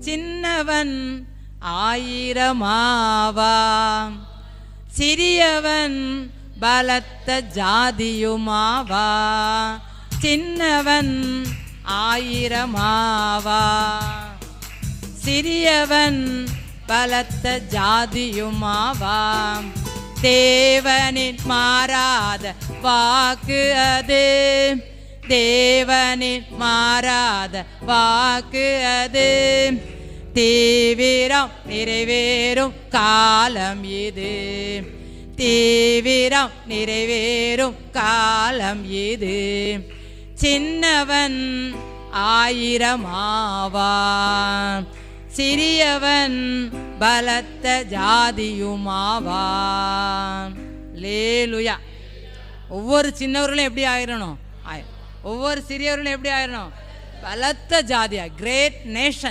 சின்னவன் ஆயிரமாவான், சிறியவன் பலத்த ஜாதியுமாவா. சின்னவன் ஆயிரமாவா, சிறியவன் பலத்த ஜாதியுமாவா. தேவனின் மாறாத வாக்கு அது, தேவனின் மாறாத வாக்கு அது. தீவிரம் நிறைவேறும் காலம் இது, தீவிரம் நிறைவேறும் காலம் இது. சின்னவன் ஆயிரமாவான், சிறியவன் பலத்த ஜாதியுமாவான். லேலுயா. ஒவ்வொரு சின்னவர்களும் எப்படி ஆயிரணும், ஒவ்வொரு சிறியவர்களும் எப்படி ஆயிரணும், பலத்த ஜாதியா, கிரேட் நேஷன்.